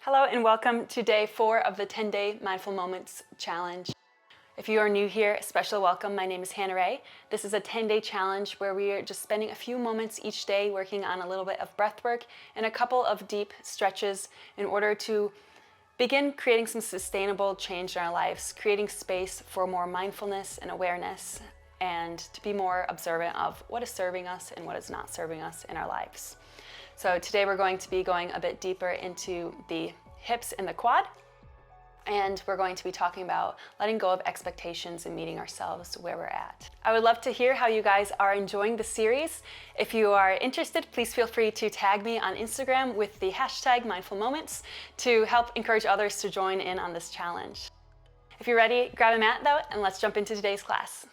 Hello and welcome to day 4 of the 10-day Mindful Moments Challenge. If you are new here, a special welcome. My name is Hannah Ray. This is a 10-day challenge where we are just spending a few moments each day working on a little bit of breath work and a couple of deep stretches in order to begin creating some sustainable change in our lives, creating space for more mindfulness and awareness, and to be more observant of what is serving us and what is not serving us in our lives. So today we're going to be going a bit deeper into the hips and the quad, and we're going to be talking about letting go of expectations and meeting ourselves where we're at. I would love to hear how you guys are enjoying the series. If you are interested, please feel free to tag me on Instagram with the hashtag Mindful Moments to help encourage others to join in on this challenge. If you're ready, grab a mat though, and let's jump into today's class.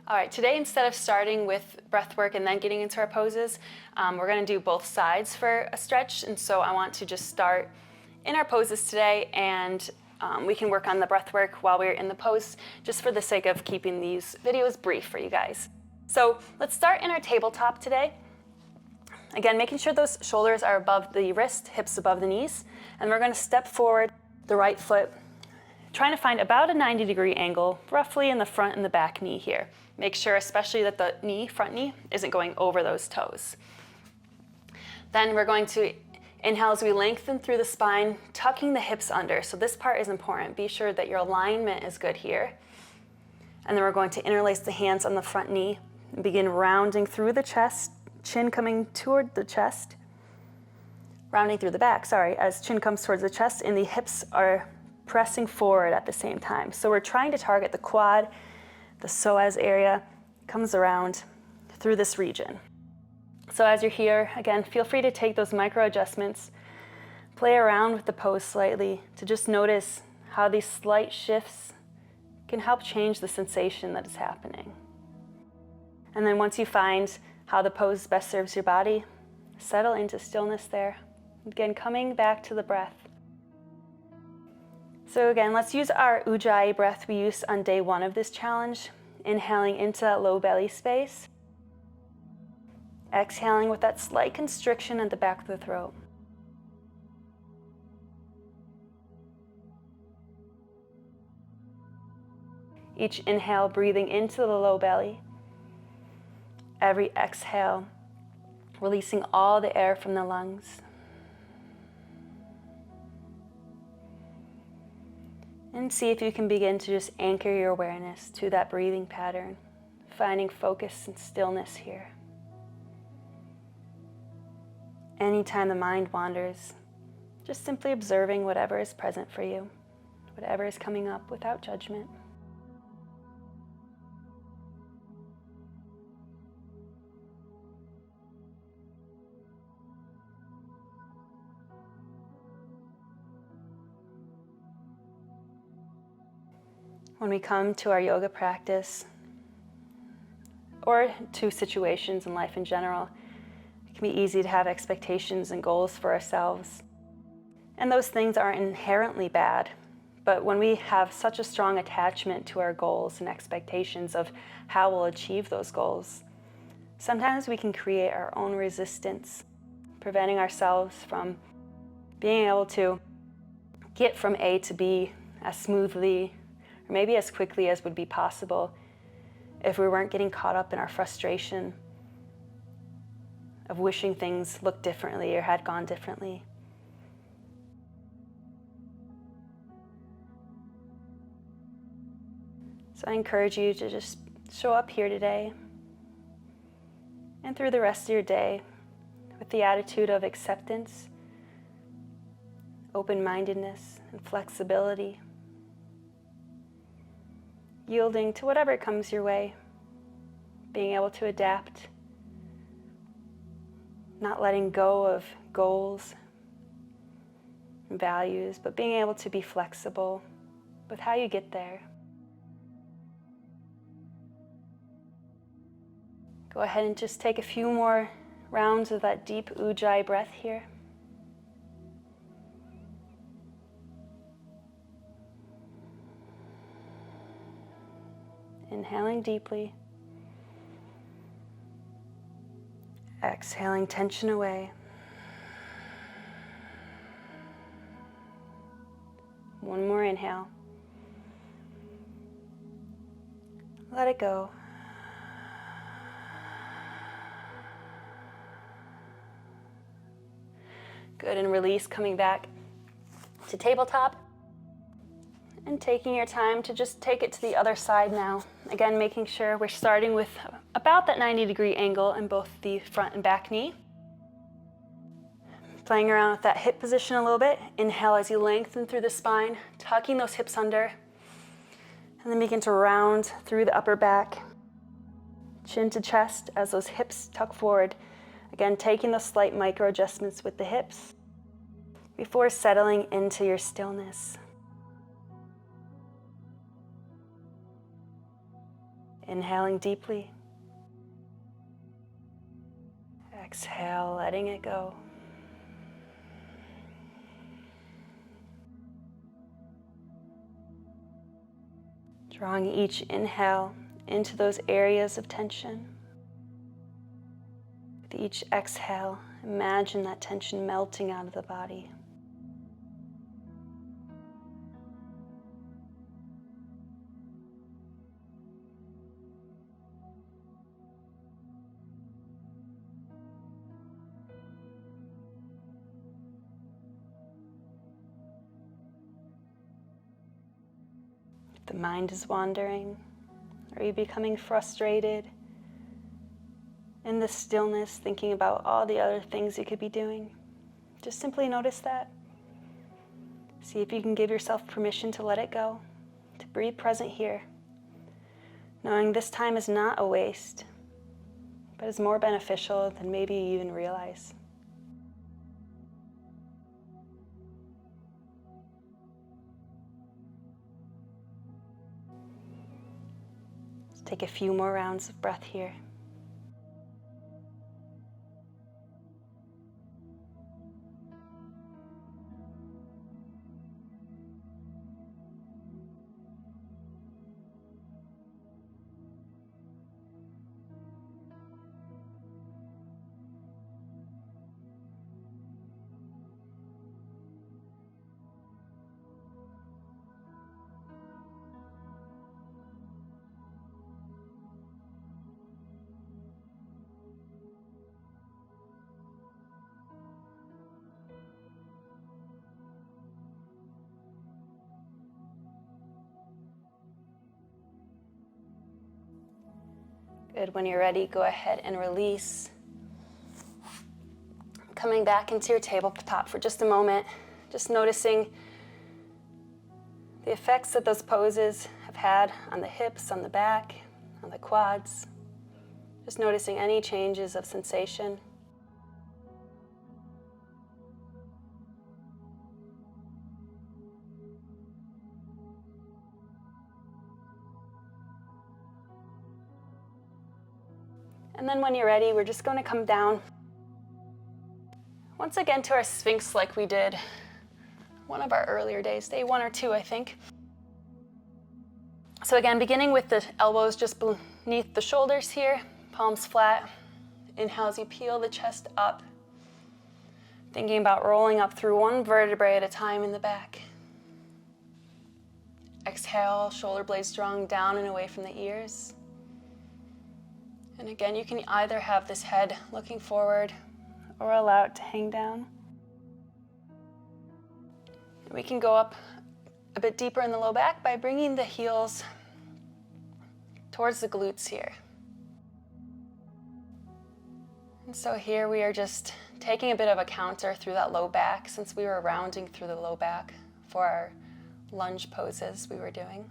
All right, today instead of starting with breath work and then getting into our poses, we're gonna do both sides for a stretch. And so I want to just start in our poses today, and we can work on the breath work while we're in the pose, just for the sake of keeping these videos brief for you guys. So let's start in our tabletop today. Again, making sure those shoulders are above the wrist, hips above the knees. And we're gonna step forward the right foot, trying to find about a 90-degree angle, roughly in the front and the back knee here. Make sure especially that the front knee, isn't going over those toes. Then we're going to inhale as we lengthen through the spine, tucking the hips under. So this part is important. Be sure that your alignment is good here. And then we're going to interlace the hands on the front knee and begin rounding through the chest, chin coming toward the chest. Rounding through the back, as chin comes towards the chest and the hips are pressing forward at the same time. So we're trying to target the quad, the psoas area, comes around through this region. So as you're here, again, feel free to take those micro adjustments, play around with the pose slightly to just notice how these slight shifts can help change the sensation that is happening. And then once you find how the pose best serves your body, settle into stillness there. Again, coming back to the breath. So again, let's use our ujjayi breath we used on day 1 of this challenge. Inhaling into that low belly space. Exhaling with that slight constriction at the back of the throat. Each inhale, breathing into the low belly. Every exhale, releasing all the air from the lungs. And see if you can begin to just anchor your awareness to that breathing pattern, finding focus and stillness here. Anytime the mind wanders, just simply observing whatever is present for you, whatever is coming up without judgment. When we come to our yoga practice, or to situations in life in general, it can be easy to have expectations and goals for ourselves. And those things aren't inherently bad, but when we have such a strong attachment to our goals and expectations of how we'll achieve those goals, sometimes we can create our own resistance, preventing ourselves from being able to get from A to B as smoothly or maybe as quickly as would be possible if we weren't getting caught up in our frustration of wishing things looked differently or had gone differently. So I encourage you to just show up here today and through the rest of your day with the attitude of acceptance, open-mindedness, and flexibility. Yielding to whatever comes your way, being able to adapt, not letting go of goals and values, but being able to be flexible with how you get there. Go ahead and just take a few more rounds of that deep ujjayi breath here. Inhaling deeply. Exhaling tension away. One more inhale. Let it go. Good, and release, coming back to tabletop. And taking your time to just take it to the other side now. Again, making sure we're starting with about that 90-degree angle in both the front and back knee. Playing around with that hip position a little bit. Inhale as you lengthen through the spine, tucking those hips under. And then begin to round through the upper back. Chin to chest as those hips tuck forward. Again, taking those slight micro adjustments with the hips before settling into your stillness. Inhaling deeply. Exhale, letting it go. Drawing each inhale into those areas of tension. With each exhale, imagine that tension melting out of the body. If the mind is wandering, or you becoming frustrated, in the stillness, thinking about all the other things you could be doing, just simply notice that. See if you can give yourself permission to let it go, to breathe present here, knowing this time is not a waste, but is more beneficial than maybe you even realize. Let's take a few more rounds of breath here. Good, when you're ready, go ahead and release. Coming back into your tabletop for just a moment, just noticing the effects that those poses have had on the hips, on the back, on the quads. Just noticing any changes of sensation. And then when you're ready, we're just going to come down once again to our Sphinx like we did one of our earlier days, day 1 or 2, I think. So again, beginning with the elbows just beneath the shoulders here, palms flat. Inhale as you peel the chest up, thinking about rolling up through one vertebrae at a time in the back. Exhale, shoulder blades drawing down and away from the ears. And again, you can either have this head looking forward or allow it to hang down. We can go up a bit deeper in the low back by bringing the heels towards the glutes here. And so here we are just taking a bit of a counter through that low back, since we were rounding through the low back for our lunge poses we were doing.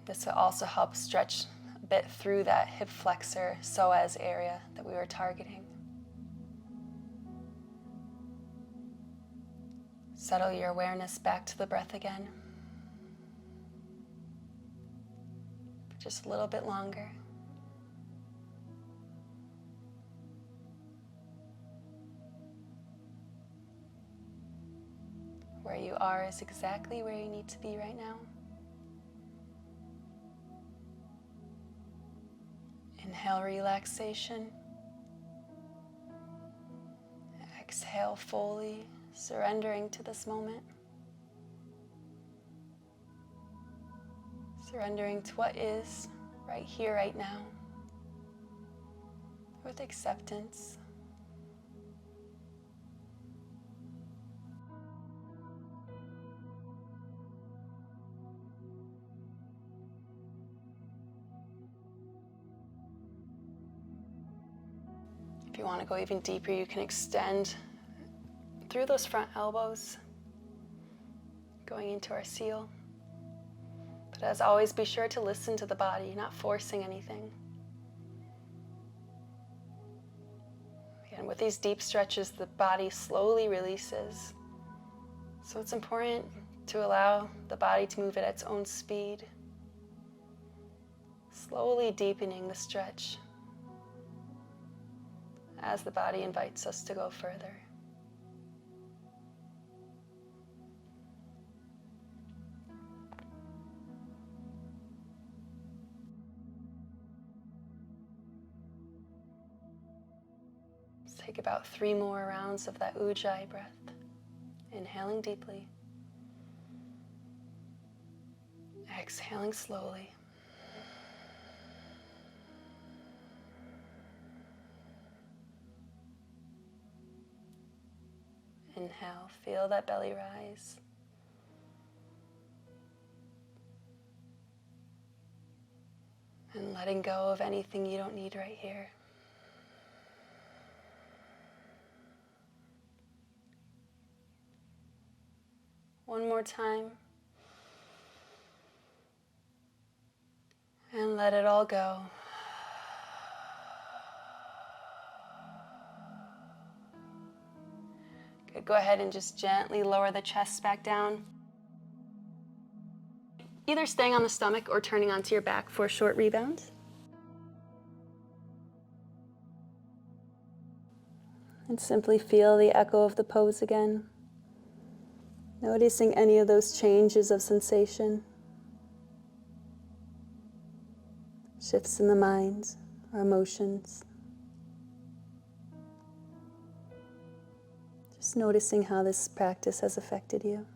This will also help stretch bit through that hip flexor psoas area that we were targeting. Settle your awareness back to the breath again. For just a little bit longer. Where you are is exactly where you need to be right now. Inhale. Inhale, relaxation. Exhale, fully surrendering to this moment. Surrendering to what is right here, right now, with acceptance. If you want to go even deeper, you can extend through those front elbows, going into our seal. But as always, be sure to listen to the body, not forcing anything. Again, with these deep stretches, the body slowly releases. So it's important to allow the body to move at its own speed, slowly deepening the stretch as the body invites us to go further. Take about 3 more rounds of that Ujjayi breath. Inhaling deeply. Exhaling slowly. Inhale, feel that belly rise. And letting go of anything you don't need right here. One more time. And let it all go. Good. Go ahead and just gently lower the chest back down. Either staying on the stomach or turning onto your back for a short rebound. And simply feel the echo of the pose again. Noticing any of those changes of sensation. Shifts in the mind or emotions. Just noticing how this practice has affected you.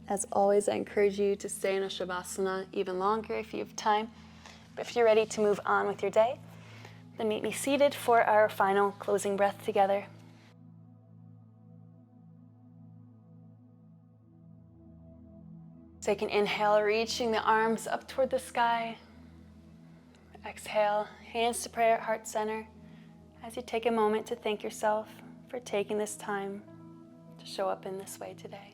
As always, I encourage you to stay in a Shavasana even longer if you have time. But if you're ready to move on with your day, then meet me seated for our final closing breath together. Take an inhale, reaching the arms up toward the sky. Exhale, hands to prayer, heart center, as you take a moment to thank yourself for taking this time to show up in this way today.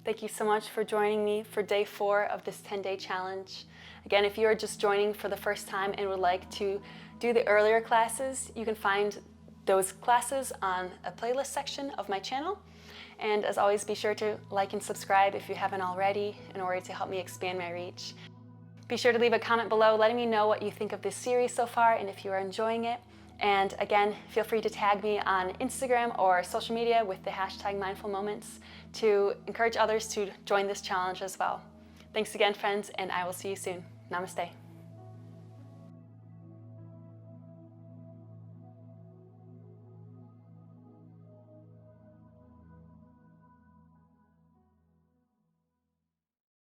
Thank you so much for joining me for day 4 of this 10-day challenge. Again, if you are just joining for the first time and would like to do the earlier classes, you can find those classes on a playlist section of my channel. And as always, be sure to like and subscribe if you haven't already in order to help me expand my reach. Be sure to leave a comment below letting me know what you think of this series so far and if you are enjoying it. And again, feel free to tag me on Instagram or social media with the hashtag Mindful Moments to encourage others to join this challenge as well. Thanks again, friends, and I will see you soon. Namaste.